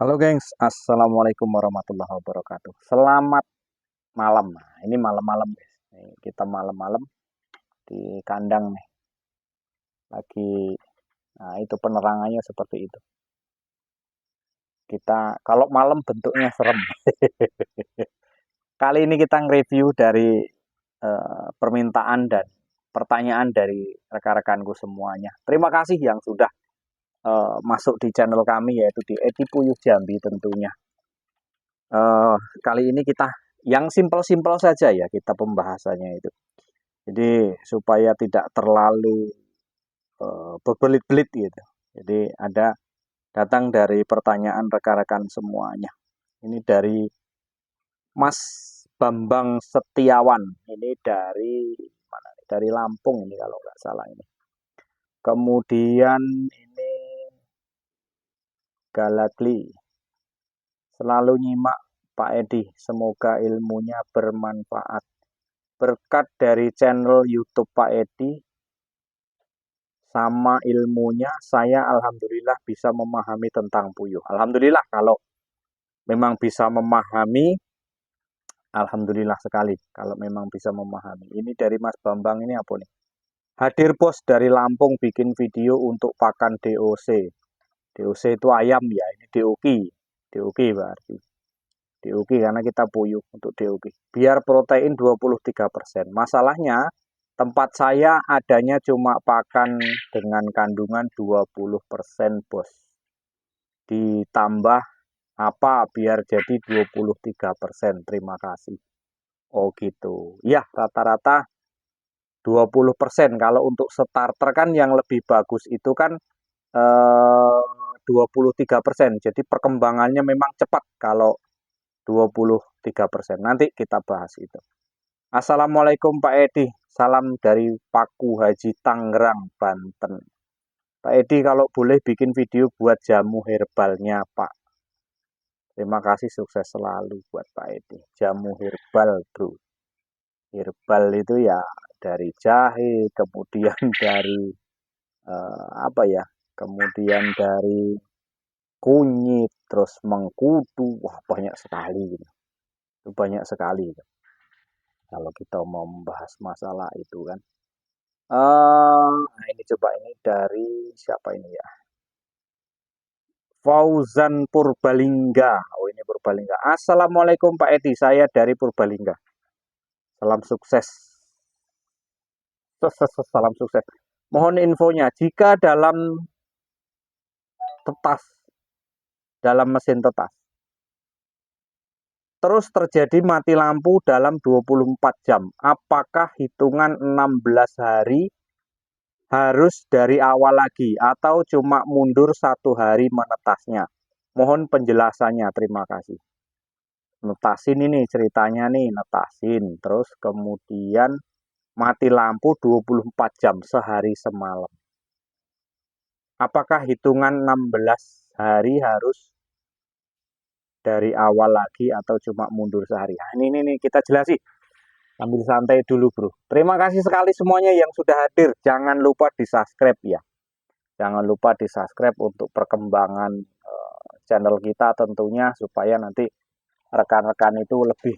Halo gengs, Assalamualaikum warahmatullahi wabarakatuh. Selamat malam. Nah, ini malam-malam guys. Nih, kita malam-malam di kandang nih. Lagi, nah itu penerangannya seperti itu. Kita kalau malam bentuknya serem. Kali ini kita nge-review dari permintaan dan pertanyaan dari rekan-rekanku semuanya. Terima kasih yang sudah masuk di channel kami yaitu di Edi Puyuh Jambi tentunya. Eh, Kali ini kita yang simpel-simpel saja ya kita pembahasannya itu. Jadi supaya tidak terlalu berbelit-belit gitu. Jadi ada datang dari pertanyaan rekan-rekan semuanya. Ini dari Mas Bambang Setiawan. Ini dari mana? Dari Lampung ini kalau nggak salah ini. Kemudian ini Galagli. Selalu nyimak Pak Edi. Semoga ilmunya bermanfaat. Berkat dari channel YouTube Pak Edi sama ilmunya, saya alhamdulillah bisa memahami tentang puyuh. Alhamdulillah kalau memang bisa memahami, alhamdulillah sekali kalau memang bisa memahami. Ini dari Mas Bambang ini apa nih? Hadir bos dari Lampung bikin video untuk pakan DOC. DOC itu ayam ya, ini DOK. DOK berarti. DOK karena kita puyuh untuk DOK. Biar protein 23%. Masalahnya tempat saya adanya cuma pakan dengan kandungan 20% bos. Ditambah apa biar jadi 23%. Terima kasih. Oh gitu. Ya, rata-rata 20%. Kalau untuk starter kan yang lebih bagus itu kan 23%. Jadi perkembangannya memang cepat kalau 23%. Nanti kita bahas itu. Assalamualaikum Pak Edi. Salam dari Paku Haji Tangerang, Banten. Pak Edi kalau boleh bikin video buat jamu herbalnya Pak. Terima kasih, sukses selalu buat Pak Edi. Jamu herbal bro. Herbal itu ya dari jahe, kemudian dari apa ya, kemudian dari kunyit, terus mengkudu, wah banyak sekali gitu. Itu banyak sekali gitu. Kalau kita mau membahas masalah itu kan. Nah ini coba ini dari siapa ini ya? Fauzan Purbalingga. Oh ini Purbalingga. Assalamualaikum Pak Edi, saya dari Purbalingga. Salam sukses. Salam sukses. Mohon infonya, jika tetas, dalam mesin tetas, terus terjadi mati lampu dalam 24 jam, apakah hitungan 16 hari harus dari awal lagi atau cuma mundur 1 hari menetasnya? Mohon penjelasannya, terima kasih. Netasin ini ceritanya nih, netasin. Terus kemudian mati lampu 24 jam sehari semalam. Apakah hitungan 16 hari harus dari awal lagi atau cuma mundur sehari? Nah, ini kita jelasin. Sambil santai dulu bro. Terima kasih sekali semuanya yang sudah hadir. Jangan lupa di subscribe ya. Jangan lupa di subscribe untuk perkembangan channel kita tentunya supaya nanti rekan-rekan itu lebih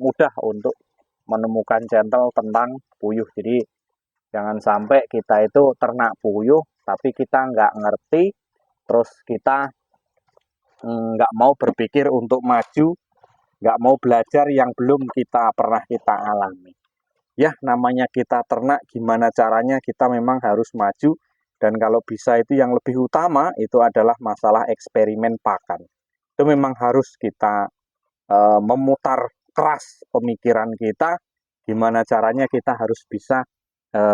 mudah untuk menemukan channel tentang puyuh. Jadi jangan sampai kita itu ternak puyuh tapi kita nggak ngerti, terus kita nggak mau berpikir untuk maju, nggak mau belajar yang belum kita alami. Ya namanya kita ternak, gimana caranya kita memang harus maju, dan kalau bisa itu yang lebih utama itu adalah masalah eksperimen pakan. Itu memang harus kita memutar keras pemikiran kita, gimana caranya kita harus bisa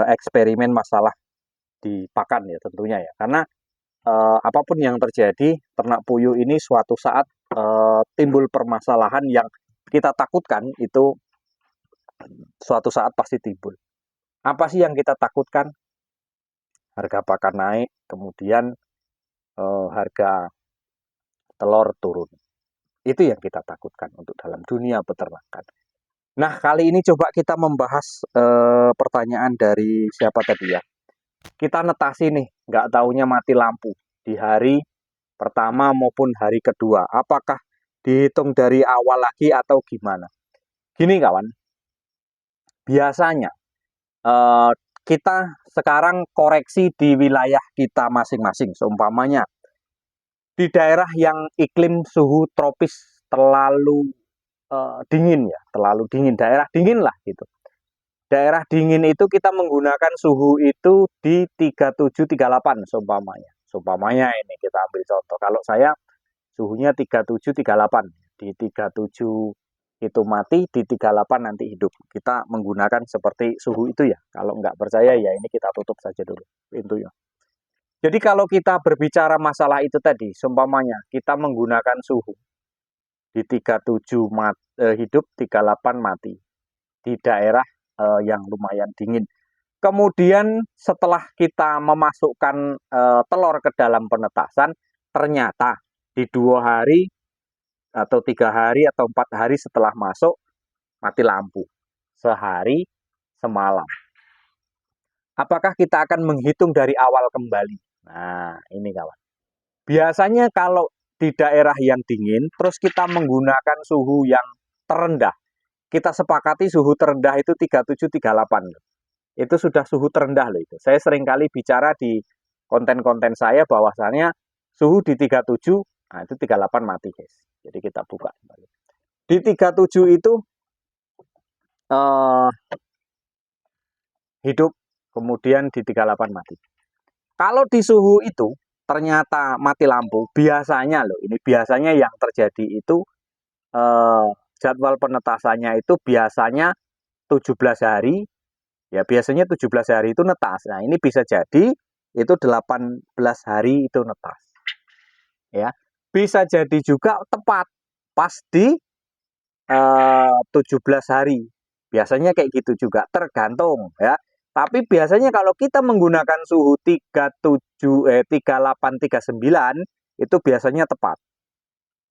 eksperimen masalah di pakan ya tentunya ya. Karena apapun yang terjadi, ternak puyuh ini suatu saat timbul permasalahan yang kita takutkan itu suatu saat pasti timbul. Apa sih yang kita takutkan? Harga pakan naik, kemudian harga telur turun. Itu yang kita takutkan untuk dalam dunia peternakan. Nah, kali ini coba kita membahas pertanyaan dari siapa tadi ya. Kita netasi nih, nggak taunya mati lampu di hari pertama maupun hari kedua. Apakah dihitung dari awal lagi atau gimana? Gini kawan, biasanya eh, kita sekarang koreksi di wilayah kita masing-masing. Seumpamanya di daerah yang iklim suhu tropis terlalu dingin ya, terlalu dingin, daerah dingin lah gitu. Daerah dingin itu kita menggunakan suhu itu di 37-38 seumpamanya. Seumpamanya ini kita ambil contoh. Kalau saya suhunya 37-38, di 37 itu mati, di 38 nanti hidup. Kita menggunakan seperti suhu itu ya. Kalau nggak percaya ya ini kita tutup saja dulu pintunya. Jadi kalau kita berbicara masalah itu tadi, seumpamanya kita menggunakan suhu di 37 hidup, 38 mati di daerah yang lumayan dingin. Kemudian setelah kita memasukkan telur ke dalam penetasan, ternyata di 2 hari atau 3 hari atau 4 hari setelah masuk mati lampu, sehari semalam. Apakah kita akan menghitung dari awal kembali? Nah, ini kawan. Biasanya kalau di daerah yang dingin, terus kita menggunakan suhu yang terendah, kita sepakati suhu terendah itu 37-38. Itu sudah suhu terendah loh itu. Saya seringkali bicara di konten-konten saya bahwasannya suhu di 37, nah itu 38 mati guys. Jadi kita buka kembali. Di 37 itu eh, hidup, kemudian di 38 mati. Kalau di suhu itu ternyata mati lampu, biasanya loh, ini biasanya yang terjadi itu eh, jadwal penetasannya itu biasanya 17 hari. Ya biasanya 17 hari itu netas. Nah ini bisa jadi itu 18 hari itu netas. Ya, bisa jadi juga tepat pas di 17 hari. Biasanya kayak gitu juga, tergantung ya. Tapi biasanya kalau kita menggunakan suhu 38 39 itu biasanya tepat.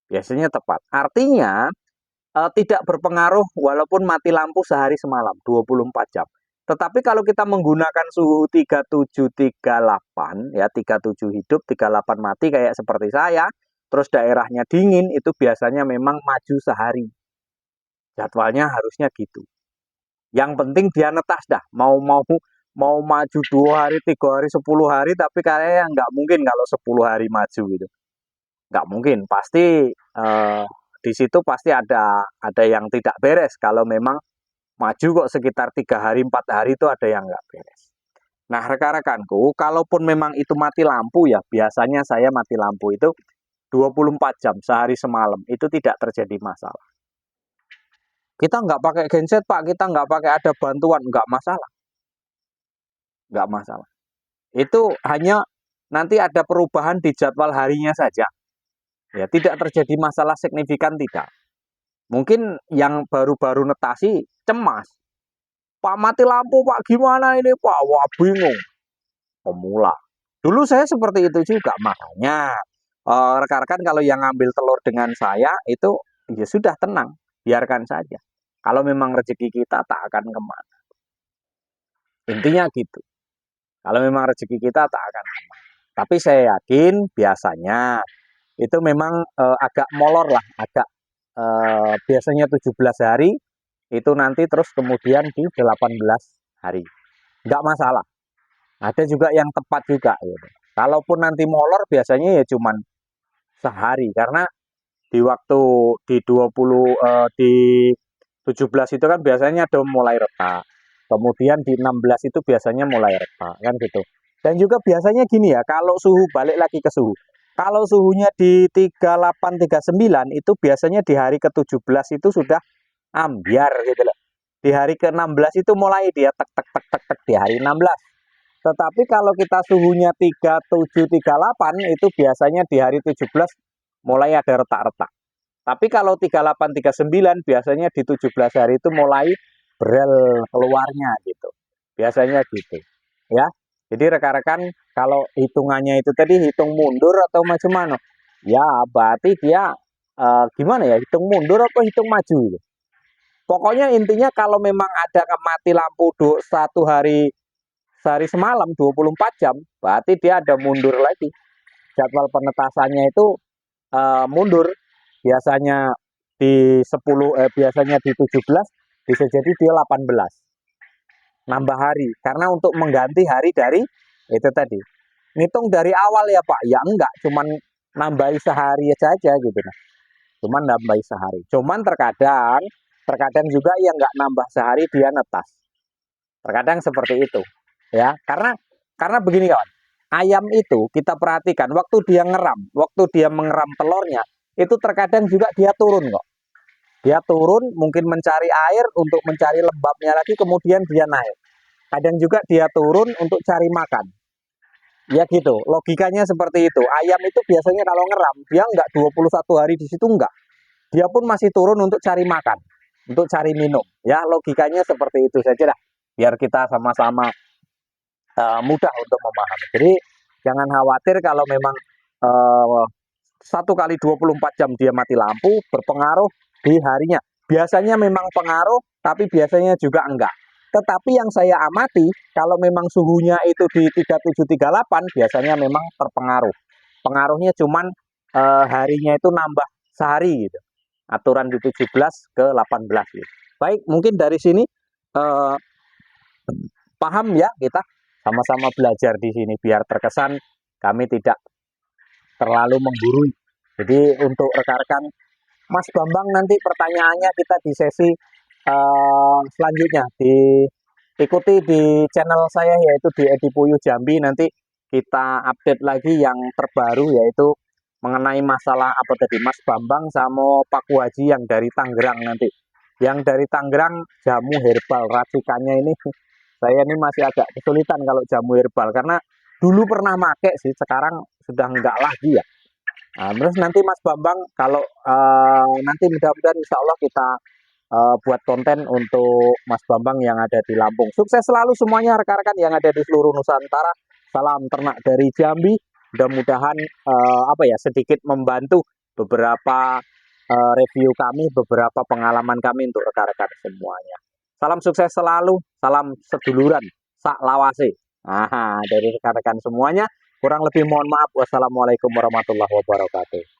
Biasanya tepat. Artinya tidak berpengaruh walaupun mati lampu sehari semalam 24 jam. Tetapi kalau kita menggunakan suhu 37-38 ya 37 hidup 38 mati kayak seperti saya, terus daerahnya dingin itu biasanya memang maju sehari. Jadwalnya harusnya gitu. Yang penting dia netas dah. Mau maju 2 hari, 3 hari, 10 hari, tapi kayaknya nggak mungkin kalau 10 hari maju gitu. Nggak mungkin. Pasti di situ pasti ada yang tidak beres. Kalau memang maju kok sekitar 3 hari, 4 hari itu ada yang nggak beres. Nah rekan-rekanku, kalaupun memang itu mati lampu ya, biasanya saya mati lampu itu 24 jam sehari semalam itu tidak terjadi masalah. Kita nggak pakai genset Pak, kita nggak pakai ada bantuan, nggak masalah. Nggak masalah. Itu hanya nanti ada perubahan di jadwal harinya saja. Ya, tidak terjadi masalah signifikan tidak. Mungkin yang baru-baru netasi cemas. Pak mati lampu Pak, gimana ini Pak? Wah bingung. Pemula. Dulu saya seperti itu juga, makanya rekan-rekan kalau yang ngambil telur dengan saya itu ya sudah tenang, biarkan saja. Kalau memang rezeki kita tak akan kemana. Intinya gitu. Kalau memang rezeki kita tak akan kemana. Tapi saya yakin biasanya itu memang agak molor lah, agak biasanya 17 hari itu nanti terus kemudian di 18 hari. Nggak masalah. Ada juga yang tepat juga gitu. Kalaupun nanti molor biasanya ya cuman sehari karena di waktu di 20 di 17 itu kan biasanya udah mulai retak. Kemudian di 16 itu biasanya mulai retak kan gitu. Dan juga biasanya gini ya, kalau suhu balik lagi ke suhu. Kalau suhunya di 38 39 itu biasanya di hari ke-17 itu sudah ambiar gitu loh. Di hari ke-16 itu mulai dia tek tek tek tek tek di hari 16. Tetapi kalau kita suhunya 37 38 itu biasanya di hari 17 mulai ada retak-retak. Tapi kalau 38 39 biasanya di 17 hari itu mulai brel keluarnya gitu. Biasanya gitu. Ya. Jadi rekan-rekan kalau hitungannya itu tadi hitung mundur atau macam mana? Ya, berarti dia gimana ya? Hitung mundur atau hitung maju gitu. Pokoknya intinya kalau memang ada mati lampu 1 hari sehari semalam 24 jam, berarti dia ada mundur lagi. jadwal penetasannya itu mundur. Biasanya di 10 biasanya di 17 bisa jadi dia 18. Nambah hari karena untuk mengganti hari dari itu tadi. Ngitung dari awal ya Pak? Ya enggak, cuman nambahi sehari saja gitu. Cuman nambahi sehari. Cuman terkadang juga yang nggak nambah sehari dia netas. Terkadang seperti itu. Ya, karena begini kawan. Ayam itu kita perhatikan waktu dia ngeram, waktu dia mengeram telurnya, itu terkadang juga dia turun kok. Dia turun mungkin mencari air untuk mencari lembabnya lagi kemudian dia naik. Kadang juga dia turun untuk cari makan. Ya gitu, logikanya seperti itu. Ayam itu biasanya kalau ngeram, dia nggak 21 hari di situ enggak. Dia pun masih turun untuk cari makan, untuk cari minum. Ya, logikanya seperti itu saja dah. Biar kita sama-sama mudah untuk memahami. Jadi jangan khawatir kalau memang uh, 1 kali 24 jam dia mati lampu berpengaruh di harinya. Biasanya memang pengaruh, tapi biasanya juga enggak. Tetapi yang saya amati, kalau memang suhunya itu di 3738, biasanya memang terpengaruh. Pengaruhnya cuman harinya itu nambah sehari gitu. Aturan di 17 ke 18 gitu. Baik, mungkin dari sini eh, paham ya kita sama-sama belajar di sini biar terkesan kami tidak terlalu menggurui. Jadi untuk rekan-rekan Mas Bambang nanti pertanyaannya kita di sesi selanjutnya diikuti di channel saya yaitu di Edi Puyuh Jambi. Nanti kita update lagi yang terbaru yaitu mengenai masalah apa tadi Mas Bambang sama Pak Haji yang dari Tangerang nanti. Yang dari Tangerang jamu herbal racikannya ini saya ini masih agak kesulitan kalau jamu herbal karena dulu pernah make sih, sekarang sudah enggak lagi ya. Nah, terus nanti Mas Bambang kalau nanti mudah-mudahan insya Allah kita buat konten untuk Mas Bambang yang ada di Lampung. Sukses selalu semuanya rekan-rekan yang ada di seluruh Nusantara. Salam ternak dari Jambi. Mudah-mudahan apa ya sedikit membantu beberapa review kami, beberapa pengalaman kami untuk rekan-rekan semuanya. Salam sukses selalu, salam seduluran, sak lawase. Nah, dari rekan-rekan semuanya, kurang lebih mohon maaf. Wassalamualaikum warahmatullahi wabarakatuh.